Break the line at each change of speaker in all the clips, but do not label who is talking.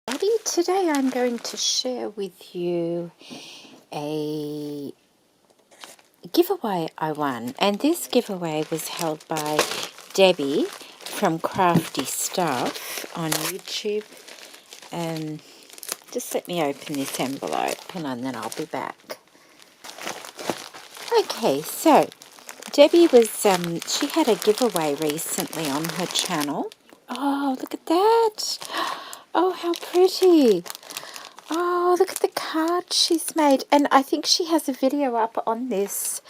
Today I'm going to share with you a giveaway I won, and this giveaway was held by Debbie from CraftyStuff on YouTube. Just let me open this envelope and then I'll be back. Okay, so Debbie was she had a giveaway recently on her channel. Oh, look at that. Oh, how pretty. Oh, look at the card she's made. And I think she has a video up on this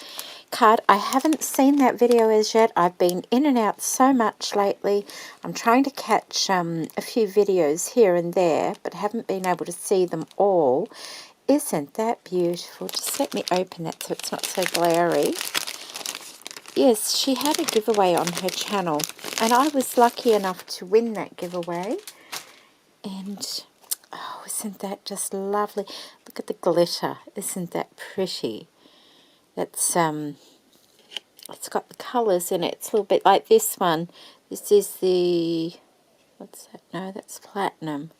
card. I haven't seen that video as yet. I've been in and out so much lately. I'm trying to catch a few videos here and there, but haven't been able to see them all. Isn't that beautiful? Just let me open that so it's not so glary. Yes, she had a giveaway on her channel, and I was lucky enough to win that giveaway. And oh, isn't that just lovely? Look at the glitter. Isn't that pretty? That's it's got the colours in it. It's a little bit like this one. This is the, what's that? No, that's platinum.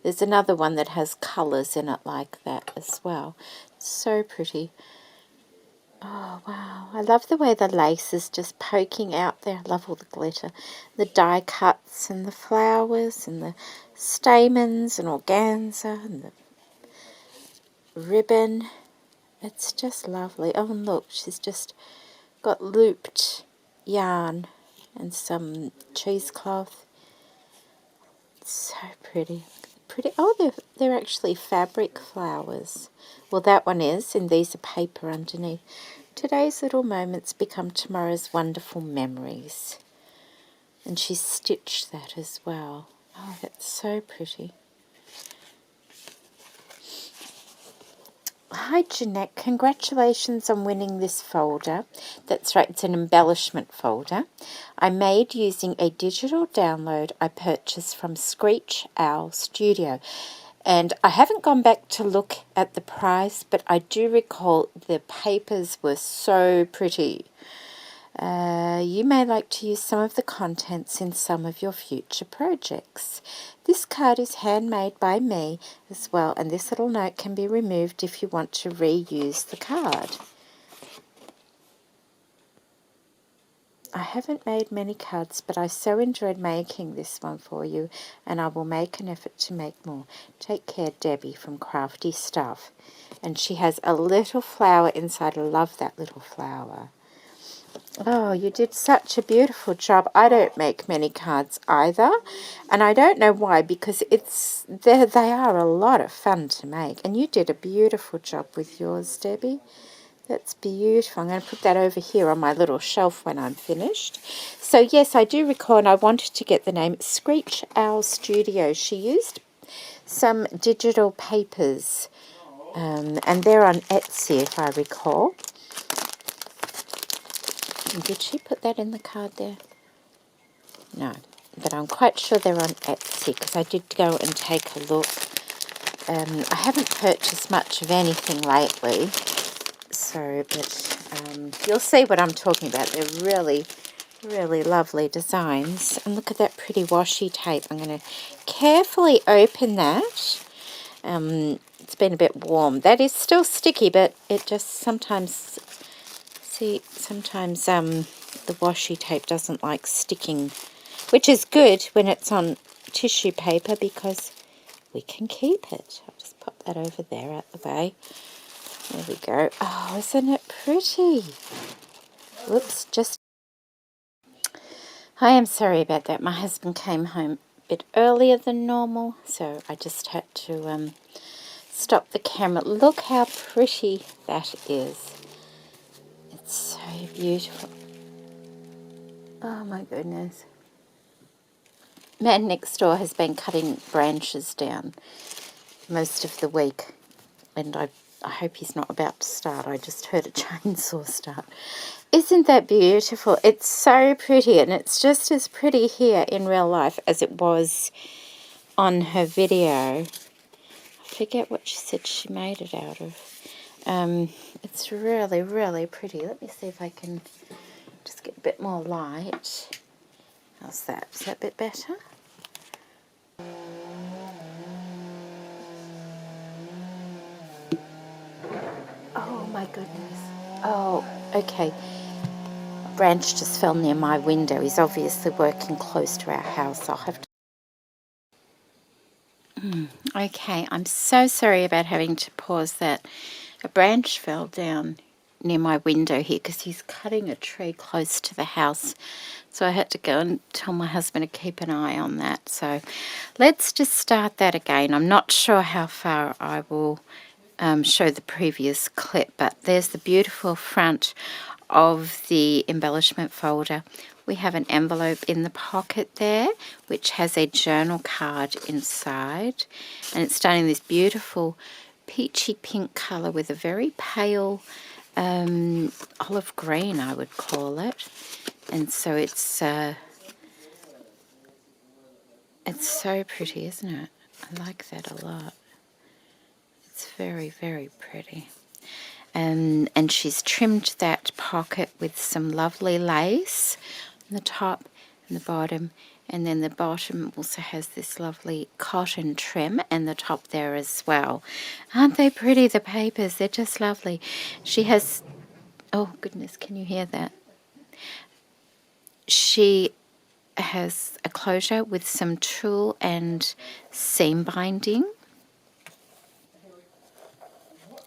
There's another one that has colours in it like that as well. So pretty. Oh, wow. I love the way the lace is just poking out there. I love all the glitter. The die cuts and the flowers and the stamens and organza and the ribbon. It's just lovely. Oh, and look, she's just got looped yarn and some cheesecloth. It's so pretty. Pretty. Oh, they're actually fabric flowers. Well, that one is, and these are paper underneath. Today's little moments become tomorrow's wonderful memories. And she stitched that as well. Oh, that's so pretty. Hi Jeanette, congratulations on winning this folder. That's right, it's an embellishment folder. I made using a digital download I purchased from Screech Owl Studio. And I haven't gone back to look at the price, but I do recall the papers were so pretty. You may like to use some of the contents in some of your future projects. This card is handmade by me as well, and this little note can be removed if you want to reuse the card. I haven't made many cards, but I so enjoyed making this one for you, and I will make an effort to make more. Take care, Debbie from CraftyStuff. And she has a little flower inside. I love that little flower. Oh, you did such a beautiful job. I don't make many cards either, and I don't know why, because they are a lot of fun to make. And you did a beautiful job with yours, Debbie. That's beautiful. I'm going to put that over here on my little shelf when I'm finished. So yes, I do recall, and I wanted to get the name Screech Owl Studio. She used some digital papers, and they're on Etsy, if I recall. Did she put that in the card there? No, but I'm quite sure they're on Etsy because I did go and take a look. I haven't purchased much of anything lately, but you'll see what I'm talking about. They're really, really lovely designs. And look at that pretty washi tape. I'm going to carefully open that. It's been a bit warm. That is still sticky, but it just sometimes... See, sometimes the washi tape doesn't like sticking, which is good when it's on tissue paper because we can keep it. I'll just pop that over there out the way. There we go. Oh, isn't it pretty? Whoops, just... I am sorry about that. My husband came home a bit earlier than normal, so I just had to stop the camera. Look how pretty that is. It's so beautiful. Oh my goodness. Man next door has been cutting branches down most of the week, and I hope he's not about to start. I just heard a chainsaw start. Isn't that beautiful? It's so pretty, and it's just as pretty here in real life as it was on her video. I forget what she said she made it out of. It's really, really pretty. Let me see if I can just get a bit more light. How's that? Is that a bit better? my goodness. Oh, okay. A branch just fell near my window. He's obviously working close to our house. I'll have to... Okay, I'm so sorry about having to pause that. A branch fell down near my window here because he's cutting a tree close to the house. So I had to go and tell my husband to keep an eye on that. So let's just start that again. I'm not sure how far I will show the previous clip, but there's the beautiful front of the embellishment folder. We have an envelope in the pocket there, which has a journal card inside, and it's done in this beautiful peachy pink colour with a very pale olive green, I would call it. And so it's so pretty, isn't it? I like that a lot. It's very, very pretty. And she's trimmed that pocket with some lovely lace on the top and the bottom, and then the bottom also has this lovely cotton trim and the top there as well. Aren't they pretty, the papers? They're just lovely. She has, oh goodness, can you hear that? She has a closure with some tulle and seam binding.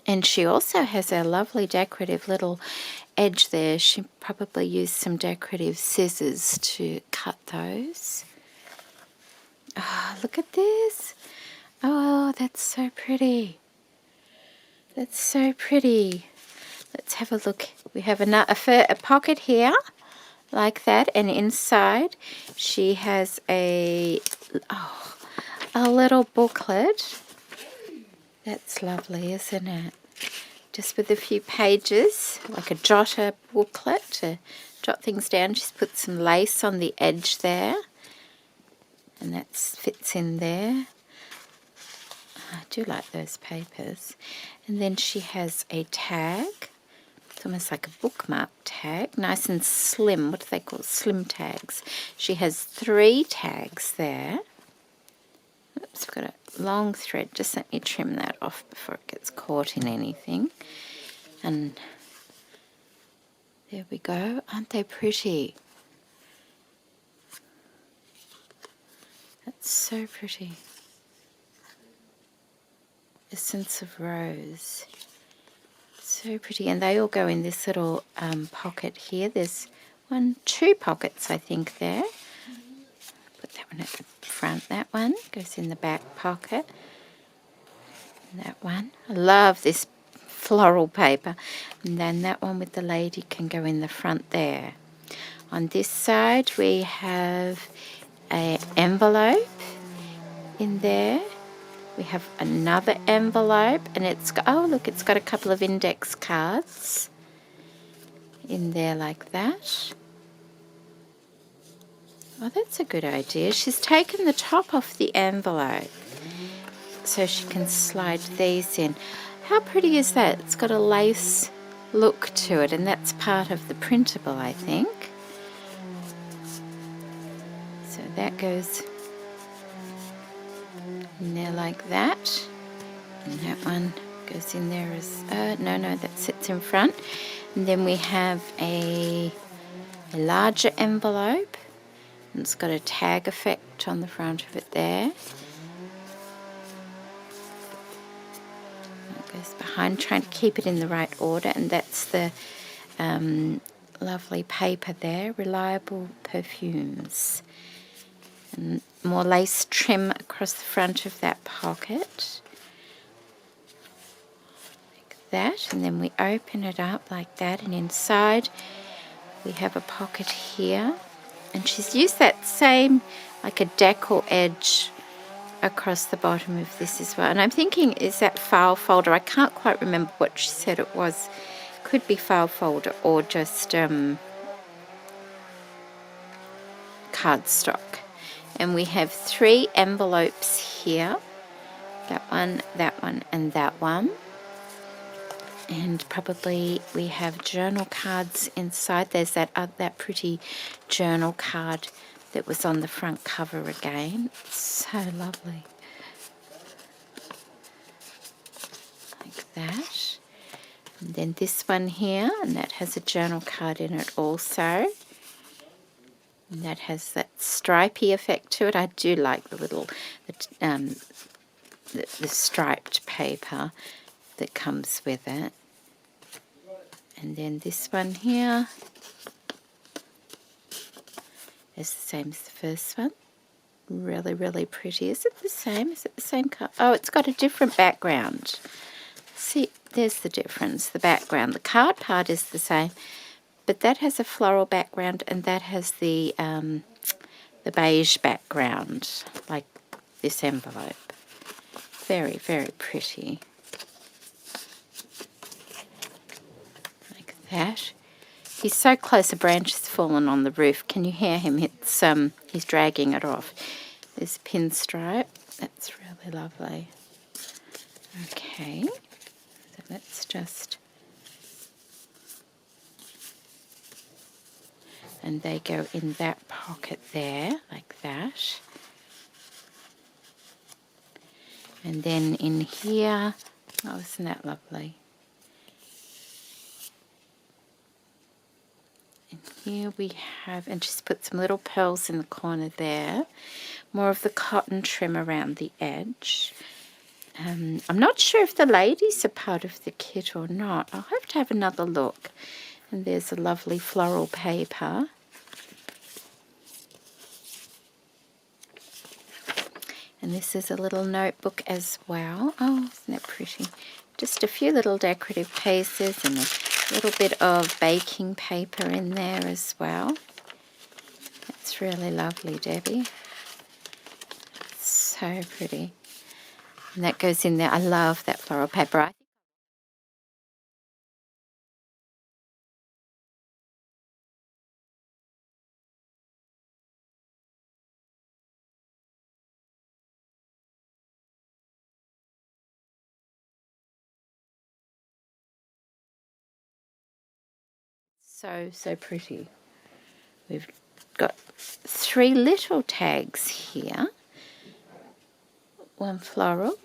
And she also has a lovely decorative little edge there. She probably used some decorative scissors to cut those. Oh, look at this. Oh, that's so pretty. That's so pretty. Let's have a look. We have a pocket here, like that. And inside she has a little booklet. That's lovely, isn't it? Just with a few pages, like a jotter booklet to jot things down. Just put some lace on the edge there, and that fits in there. I do like those papers. And then she has a tag. It's almost like a bookmark tag, nice and slim. What do they call it? Slim tags. She has 3 tags there. Oops, I've got a long thread. Just let me trim that off before it gets caught in anything. And there we go. Aren't they pretty? That's so pretty. Essence of Rose. So pretty. And they all go in this little pocket here. There's 2 pockets, I think, there. Put that one at the front. That one goes in the back pocket. And that one. I love this floral paper. And then that one with the lady can go in the front there. On this side we have an envelope in there. We have another envelope, and it's got, oh look, it's got a couple of index cards in there like that. Oh, that's a good idea. She's taken the top off the envelope so she can slide these in. How pretty is that? It's got a lace look to it, and that's part of the printable, I think. So that goes in there like that, and that one goes in there as no, that sits in front. And then we have a larger envelope, and it's got a tag effect on the front of it there. It goes behind, trying to keep it in the right order, and that's the lovely paper there, Reliable Perfumes. And more lace trim across the front of that pocket, like that. And then we open it up like that, and inside we have a pocket here. And she's used that same, like a decor edge across the bottom of this as well. And I'm thinking, is that file folder? I can't quite remember what she said it was. Could be file folder or just cardstock. And we have 3 envelopes here. That one, and that one. And probably we have journal cards inside. There's that pretty journal card that was on the front cover again. So lovely. Like that. And then this one here, and that has a journal card in it also. And that has that stripy effect to it. I do like the little, the striped paper that comes with it. And then this one here is the same as the first one. Really, really pretty. Is it the same? Is it the same color? Oh, it's got a different background. See, there's the difference, the background. The card part is the same, but that has a floral background and that has the beige background, like this envelope. Very, very pretty. Like that. He's so close, a branch has fallen on the roof. Can you hear him? It's he's dragging it off. There's a pinstripe. That's really lovely. Okay, so let's just... And they go in that pocket there, like that. And then in here, oh, isn't that lovely? And here we have, and just put some little pearls in the corner there. More of the cotton trim around the edge. I'm not sure if the ladies are part of the kit or not. I'll have to have another look. And there's a lovely floral paper. And this is a little notebook as well. Oh, isn't that pretty? Just a few little decorative pieces and a little bit of baking paper in there as well. That's really lovely, Debbie. So pretty. And that goes in there. I love that floral paper. So pretty. We've got 3 little tags here. One floral.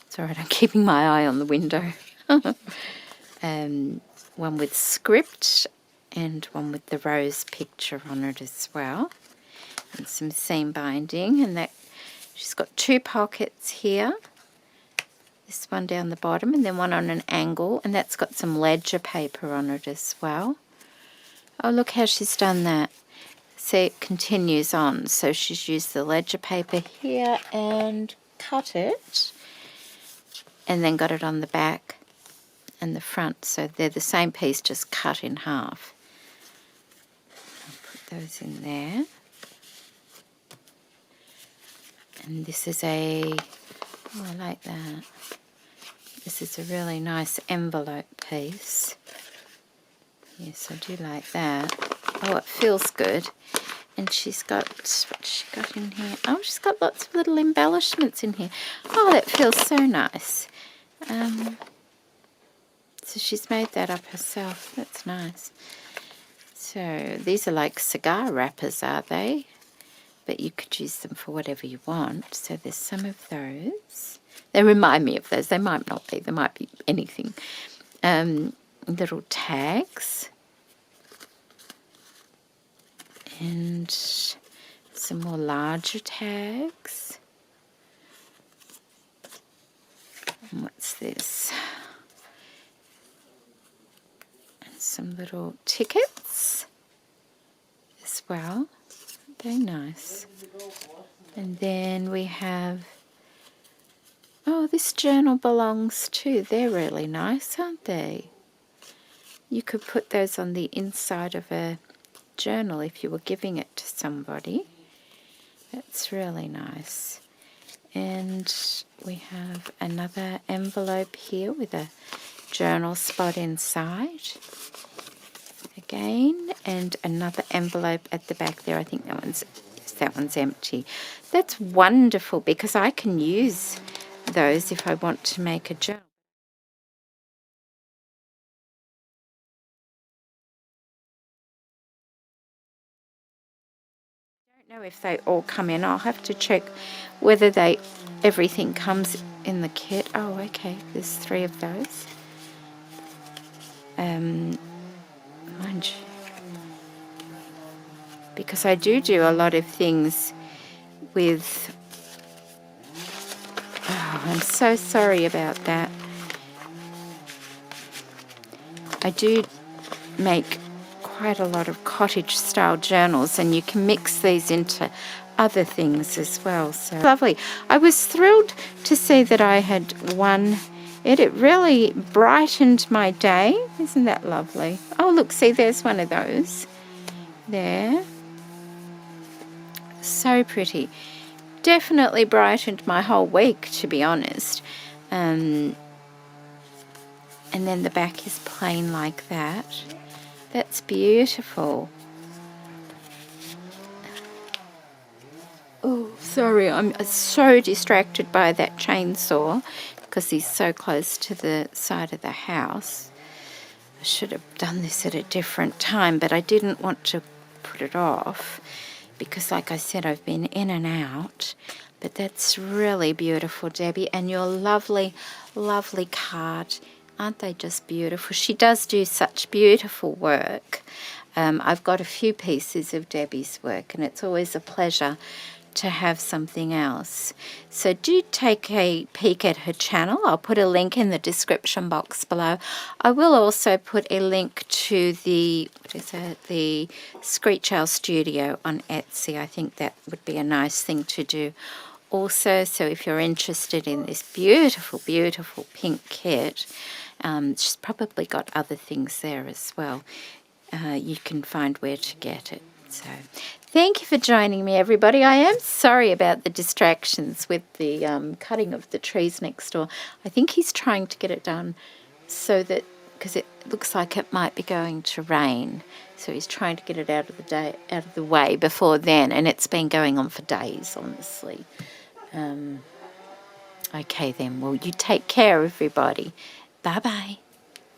It's alright, I'm keeping my eye on the window. One with script and one with the rose picture on it as well. And some seam binding, and that she's got 2 pockets here. This one down the bottom and then one on an angle, and that's got some ledger paper on it as well. Oh, look how she's done that. See, it continues on. So she's used the ledger paper here and cut it, and then got it on the back and the front. So they're the same piece, just cut in half. I'll put those in there. And this is a, oh, I like that. This is a really nice envelope piece. Yes, I do like that. Oh, it feels good. And she's got, what's she got in here? Oh, she's got lots of little embellishments in here. Oh, that feels so nice. So she's made that up herself. That's nice. So these are like cigar wrappers, are they? But you could use them for whatever you want. So there's some of those. They remind me of those. They might not be. They might be anything. Little tags. And some more larger tags. And what's this? And some little tickets as well. Very nice. And then we have, oh, this journal belongs to. They're really nice, aren't they? You could put those on the inside of a journal if you were giving it to somebody. That's really nice. And we have another envelope here with a journal spot inside. Again, and another envelope at the back there. I think that one's empty. That's wonderful because I can use those if I want to make a journal. I don't know if they all come in. I'll have to check whether everything comes in the kit. Oh, okay. There's 3 of those. Mind you, because I do a lot of things with... Oh, I'm so sorry about that. I do make quite a lot of cottage style journals, and you can mix these into other things as well. So lovely. I was thrilled to see that I had won it. It really brightened my day. Isn't that lovely? Oh, look, see, there's one of those there. So pretty. Definitely brightened my whole week, to be honest. And then the back is plain like that. That's beautiful. Oh, sorry, I'm so distracted by that chainsaw because he's so close to the side of the house. I should have done this at a different time, but I didn't want to put it off because, like I said, I've been in and out. But that's really beautiful, Debbie, and your lovely, lovely card. Aren't they just beautiful? She does do such beautiful work. I've got a few pieces of Debbie's work, and it's always a pleasure to have something else. So do take a peek at her channel. I'll put a link in the description box below. I will also put a link to the, the Screech Owl Studio on Etsy. I think that would be a nice thing to do also. So if you're interested in this beautiful, beautiful pink kit, she's probably got other things there as well. You can find where to get it. So thank you for joining me, everybody. I am sorry about the distractions with the cutting of the trees next door. I think he's trying to get it done so that, because it looks like it might be going to rain, so he's trying to get it out of the way before then, and it's been going on for days, honestly. Okay then, well, you take care, everybody. Bye-bye.